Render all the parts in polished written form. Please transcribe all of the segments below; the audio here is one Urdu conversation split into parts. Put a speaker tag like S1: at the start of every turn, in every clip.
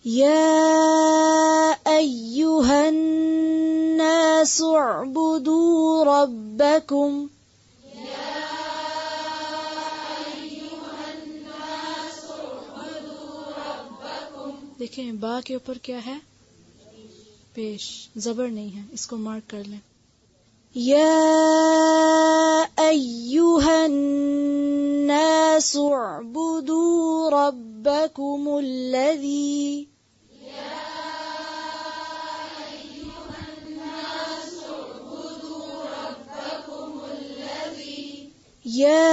S1: يا أيها الناس اعبدوا ربكم دیکھیں با کے اوپر کیا ہے؟ پیش، زبر نہیں ہے، اس کو مارک کر لیں. یا ایھا الناس اعبدوا ربکم الذی یا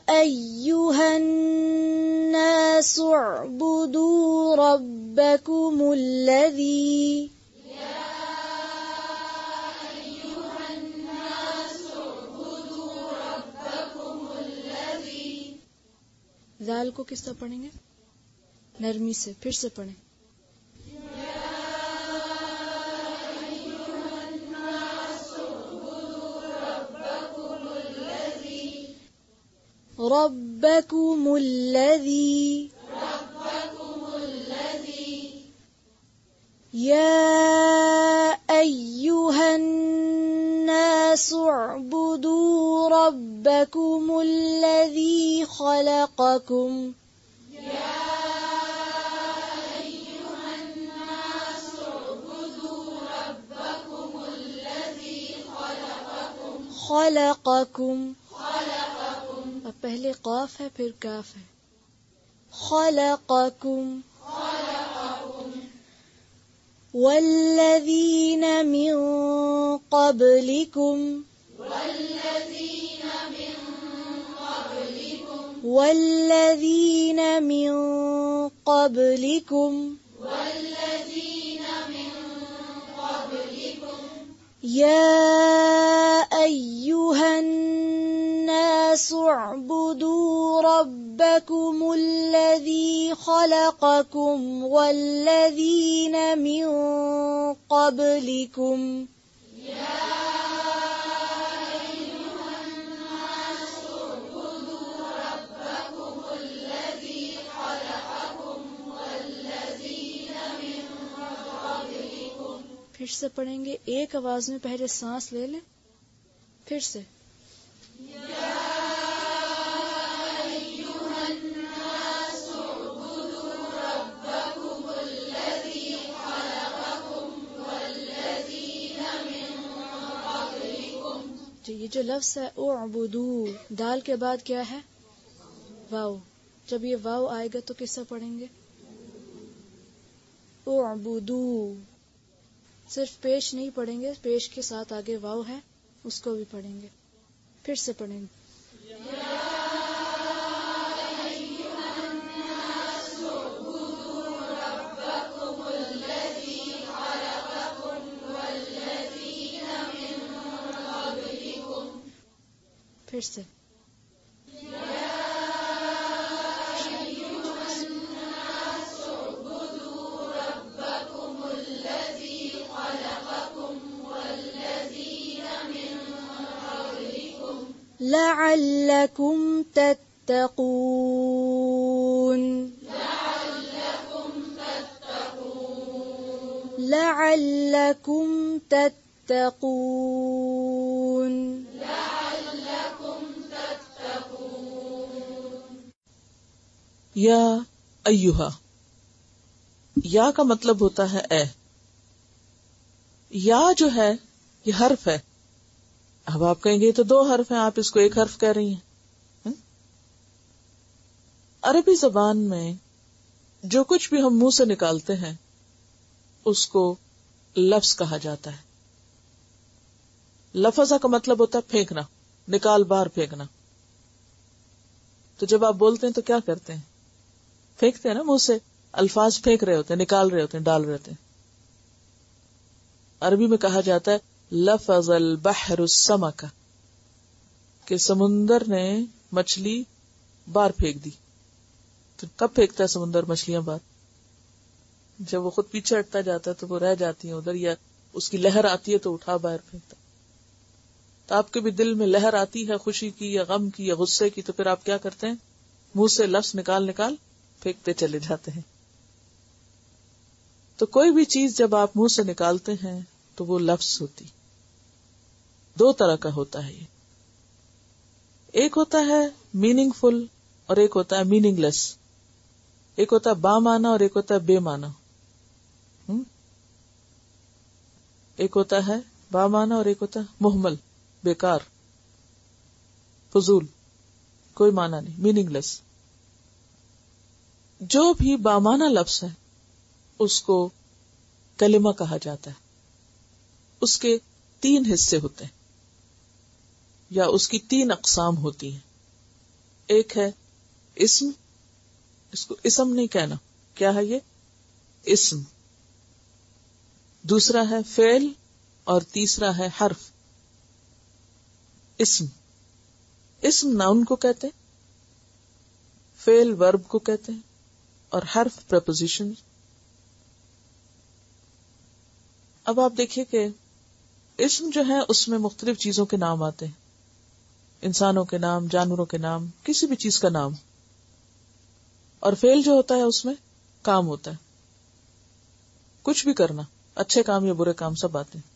S1: ایھا الناس اعبدوا ربکم الذی ذال کو کس طرح پڑھیں گے؟ نرمی سے. پھر سے پڑھیں. ربکم الذی یا ایھا الناس اعبدوا ربکم الذی خلقکم خلقکم. اب پہلے قاف ہے پھر کاف ہے. خلقکم والذین من قبلکم والذین من قبلکم یا ایھا الناس اعبدوا ربکم الذی خلقکم والذین من قبلکم پھر سے پڑھیں گے. ایک آواز میں پہلے سانس لے لیں. پھر سے. یہ جو لفظ ہے اعبدو، دال کے بعد کیا ہے؟ واو. جب یہ واو آئے گا تو کس سے پڑھیں گے؟ اعبدو. صرف پیش نہیں پڑھیں گے، پیش کے ساتھ آگے واو ہے اس کو بھی پڑھیں گے. پھر سے پڑھیں گے. پھر سے. لعلکم تتقون لعلکم تتقون.
S2: یا ایھا، یا کا مطلب ہوتا ہے اے. یا جو ہے یہ حرف ہے. اب آپ کہیں گے تو دو حرف ہیں، آپ اس کو ایک حرف کہہ رہی ہیں. عربی زبان میں جو کچھ بھی ہم منہ سے نکالتے ہیں اس کو لفظ کہا جاتا ہے. لفظہ کا مطلب ہوتا ہے پھینکنا، نکال باہر پھینکنا. تو جب آپ بولتے ہیں تو کیا کرتے ہیں؟ پھینکتے ہیں نا، منہ سے الفاظ پھینک رہے ہوتے ہیں، نکال رہے ہوتے ہیں، ڈال رہے ہوتے ہیں. عربی میں کہا جاتا ہے لفظ البحر السمک، کہ سمندر نے مچھلی باہر پھینک دی. تو کب پھینکتا ہے سمندر مچھلیاں باہر؟ جب وہ خود پیچھے ہٹتا جاتا ہے تو وہ رہ جاتی ہیں ادھر، یا اس کی لہر آتی ہے تو اٹھا باہر پھینکتا. تو آپ کے بھی دل میں لہر آتی ہے خوشی کی یا غم کی یا غصے کی، تو پھر آپ کیا کرتے ہیں؟ منہ سے لفظ نکال نکال پھینکتے چلے جاتے ہیں. تو کوئی بھی چیز جب آپ منہ سے نکالتے ہیں تو وہ لفظ ہوتی. دو طرح کا ہوتا ہے یہ. ایک ہوتا ہے میننگ فل اور ایک ہوتا ہے میننگ لیس. ایک ہوتا ہے با معنی اور ایک ہوتا ہے بے معنی. ایک ہوتا ہے با معنی اور ایک ہوتا ہے مہمل، بیکار، فضول، کوئی معنی نہیں، میننگ لیس. جو بھی بامانہ لفظ ہے اس کو کلمہ کہا جاتا ہے. اس کے 3 حصے ہوتے ہیں یا اس کی 3 اقسام ہوتی ہیں. ایک ہے اسم، اس کو اسم نہیں کہنا. کیا ہے یہ؟ اسم. دوسرا ہے فعل اور تیسرا ہے حرف. اسم ناؤن کو کہتے ہیں، فعل ورب کو کہتے ہیں اور حرف پریپوزیشن. اب آپ دیکھیے کہ اسم جو ہے اس میں مختلف چیزوں کے نام آتے ہیں، انسانوں کے نام، جانوروں کے نام، کسی بھی چیز کا نام. اور فعل جو ہوتا ہے اس میں کام ہوتا ہے، کچھ بھی کرنا، اچھے کام یا برے کام سب آتے ہیں.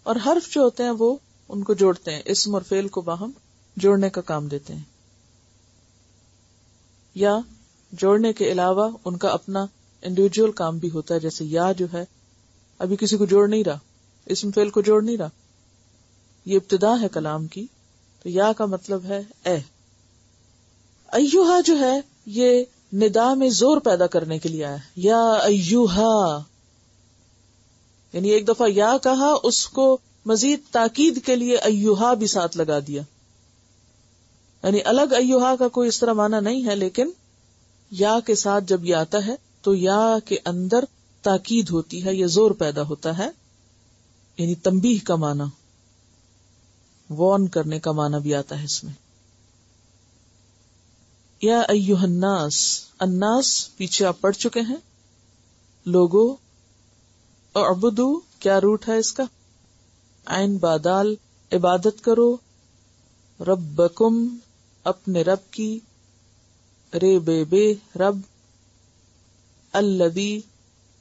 S2: اور حرف جو ہوتے ہیں وہ ان کو جوڑتے ہیں، اسم اور فعل کو باہم جوڑنے کا کام دیتے ہیں. یا جوڑنے کے علاوہ ان کا اپنا انڈیویجول کام بھی ہوتا ہے. جیسے یا جو ہے ابھی کسی کو جوڑ نہیں رہا، اسم فعل کو جوڑ نہیں رہا، یہ ابتدا ہے کلام کی. تو یا کا مطلب ہے اے. ایوہا جو ہے یہ ندا میں زور پیدا کرنے کے لیے آیا، یا ایوہا، یعنی ایک دفعہ یا کہا، اس کو مزید تاکید کے لیے ایوہا بھی ساتھ لگا دیا. یعنی الگ ایوہا کا کوئی اس طرح معنی نہیں ہے، لیکن یا کے ساتھ جب یہ آتا ہے تو یا کے اندر تاکید ہوتی ہے، یہ زور پیدا ہوتا ہے. یعنی تنبیہ کا معنی، وارن کرنے کا معنی بھی آتا ہے اس میں. یا ایھا الناس، الناس پیچھے آپ پڑھ چکے ہیں، لوگو. اعبدو کیا روٹ ہے اس کا؟ عین بادال، عبادت کرو. ربکم اپنے رب کی، رے بے بے رب، الذی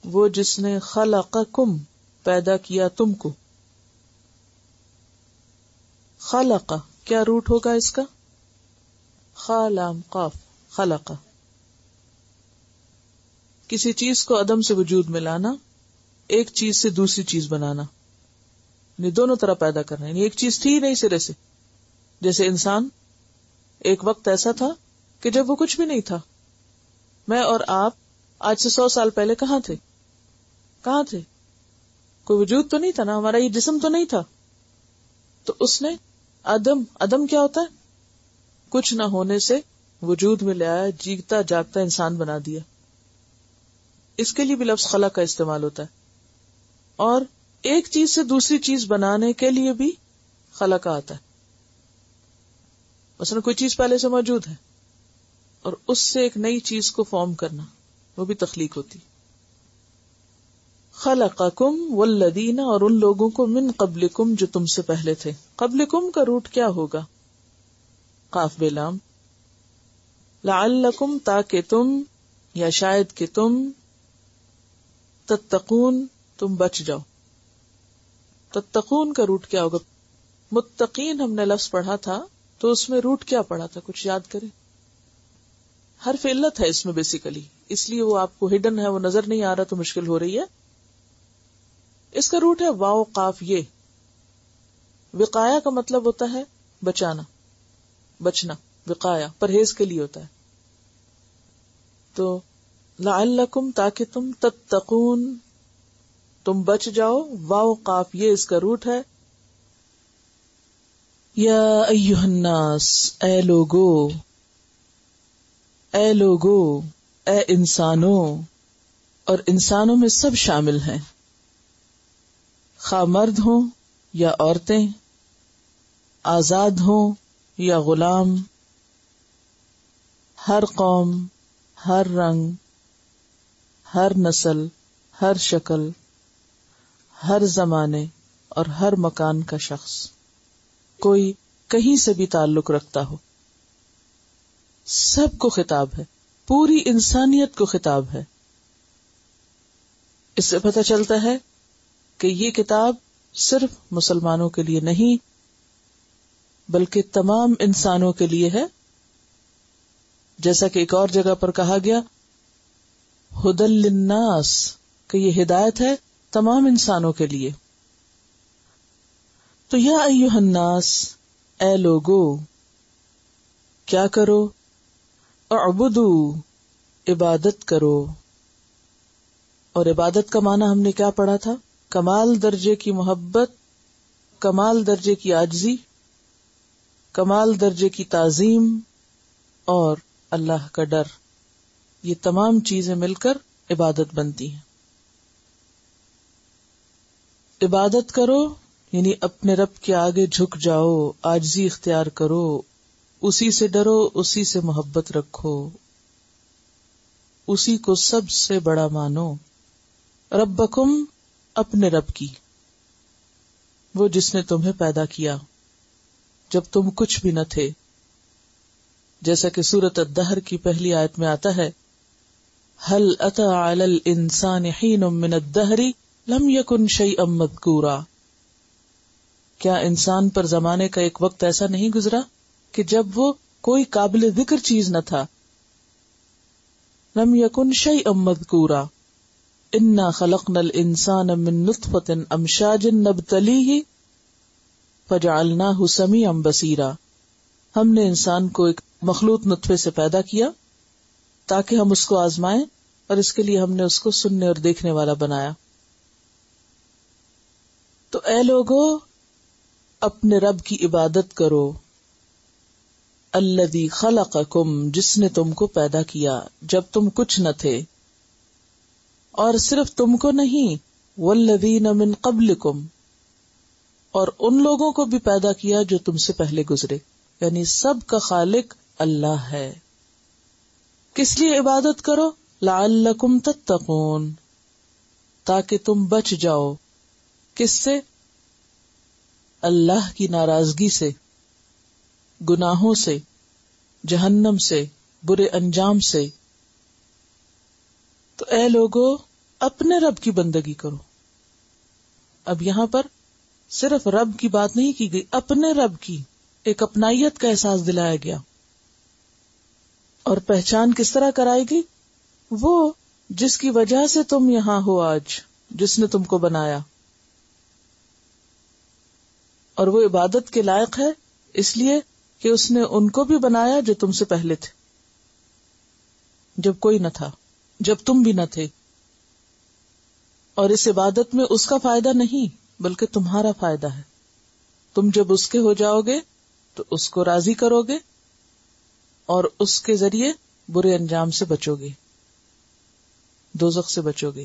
S2: وہ جس نے خلقکم پیدا کیا تم کو. خلق کیا روٹ ہوگا اس کا؟ خا لام قاف، خلق. کسی چیز کو عدم سے وجود میں لانا، ایک چیز سے دوسری چیز بنانا، یعنی دونوں طرح پیدا کرنا. یعنی ایک چیز تھی نہیں سرے سے. جیسے انسان، ایک وقت ایسا تھا کہ جب وہ کچھ بھی نہیں تھا. میں اور آپ آج سے 100 سال پہلے کہاں تھے؟ کوئی وجود تو نہیں تھا نا، ہمارا یہ جسم تو نہیں تھا. تو اس نے عدم کیا ہوتا ہے؟ کچھ نہ ہونے سے وجود میں لے آیا، جیتا جاگتا انسان بنا دیا. اس کے لیے بھی لفظ خلق کا استعمال ہوتا ہے. اور ایک چیز سے دوسری چیز بنانے کے لیے بھی خلق آتا ہے. مثلا کوئی چیز پہلے سے موجود ہے اور اس سے ایک نئی چیز کو فارم کرنا، وہ بھی تخلیق ہوتی. خلقکم والذین، اور ان لوگوں کو، من قبلکم جو تم سے پہلے تھے. قبلکم کا روٹ کیا ہوگا؟ قاف بے لام. لعلکم تاکہ تم، یا شاید کہ تم، تتقون تم بچ جاؤ. تتقون کا روٹ کیا ہوگا؟ متقین ہم نے لفظ پڑھا تھا تو اس میں روٹ کیا پڑھا تھا؟ کچھ یاد کریں. حرف علت ہے اس میں بیسیکلی، اس لیے وہ آپ کو ہڈن ہے، وہ نظر نہیں آ رہا تو مشکل ہو رہی ہے. اس کا روٹ ہے واو قاف یہ. وقایا کا مطلب ہوتا ہے بچانا، بچنا. وقایا پرہیز کے لیے ہوتا ہے. تو لعلکم تاکہ تم، تتقون تم بچ جاؤ. واو قاف یہ اس کا روٹ ہے. یا ایھا الناس، اے لوگو، اے لوگو، اے انسانوں. اور انسانوں میں سب شامل ہیں، خواہ مرد ہوں یا عورتیں، آزاد ہوں یا غلام، ہر قوم، ہر رنگ، ہر نسل، ہر شکل، ہر زمانے اور ہر مکان کا شخص، کوئی کہیں سے بھی تعلق رکھتا ہو. سب کو خطاب ہے، پوری انسانیت کو خطاب ہے. اس سے پتہ چلتا ہے کہ یہ کتاب صرف مسلمانوں کے لیے نہیں بلکہ تمام انسانوں کے لیے ہے، جیسا کہ ایک اور جگہ پر کہا گیا ہدی للناس، کہ یہ ہدایت ہے تمام انسانوں کے لیے۔ تو یا ایھا الناس، اے لوگو، کیا کرو؟ اعبدو، عبادت کرو۔ اور عبادت کا معنی ہم نے کیا پڑھا تھا؟ کمال درجے کی محبت، کمال درجے کی عاجزی، کمال درجے کی تعظیم اور اللہ کا ڈر، یہ تمام چیزیں مل کر عبادت بنتی ہیں۔ عبادت کرو یعنی اپنے رب کے آگے جھک جاؤ، عاجزی اختیار کرو، اسی سے ڈرو، اسی سے محبت رکھو، اسی کو سب سے بڑا مانو۔ ربکم، اپنے رب کی، وہ جس نے تمہیں پیدا کیا جب تم کچھ بھی نہ تھے، جیسا کہ سورۃ الدہر کی پہلی آیت میں آتا ہے هل اتى على الانسان حين من الدهر لم يكن شيئا مذكورا، کیا انسان پر زمانے کا ایک وقت ایسا نہیں گزرا کہ جب وہ کوئی قابل ذکر چیز نہ تھا۔ لم يكن شيئا مذكورا انا خلقنا الانسان من نطفة امشاج نبتليه فجعلناه سميعا بصيرا، ہم نے انسان کو ایک مخلوط نطفے سے پیدا کیا تاکہ ہم اس کو آزمائیں، اور اس کے لیے ہم نے اس کو سننے اور دیکھنے والا بنایا۔ تو اے لوگو، اپنے رب کی عبادت کرو، الذی خلقکم، جس نے تم کو پیدا کیا جب تم کچھ نہ تھے، اور صرف تم کو نہیں، والذین من قبلکم، اور ان لوگوں کو بھی پیدا کیا جو تم سے پہلے گزرے، یعنی سب کا خالق اللہ ہے۔ کس لیے عبادت کرو؟ لعلکم تتقون، تاکہ تم بچ جاؤ، کس سے؟ اللہ کی ناراضگی سے، گناہوں سے، جہنم سے، برے انجام سے۔ تو اے لوگو، اپنے رب کی بندگی کرو۔ اب یہاں پر صرف رب کی بات نہیں کی گئی، اپنے رب کی ایک اپنائیت کا احساس دلایا گیا۔ اور پہچان کس طرح کرائی گئی؟ وہ جس کی وجہ سے تم یہاں ہو آج، جس نے تم کو بنایا، اور وہ عبادت کے لائق ہے اس لیے کہ اس نے ان کو بھی بنایا جو تم سے پہلے تھے، جب کوئی نہ تھا، جب تم بھی نہ تھے۔ اور اس عبادت میں اس کا فائدہ نہیں بلکہ تمہارا فائدہ ہے۔ تم جب اس کے ہو جاؤ گے تو اس کو راضی کرو گے اور اس کے ذریعے برے انجام سے بچو گے، دوزخ سے بچو گے۔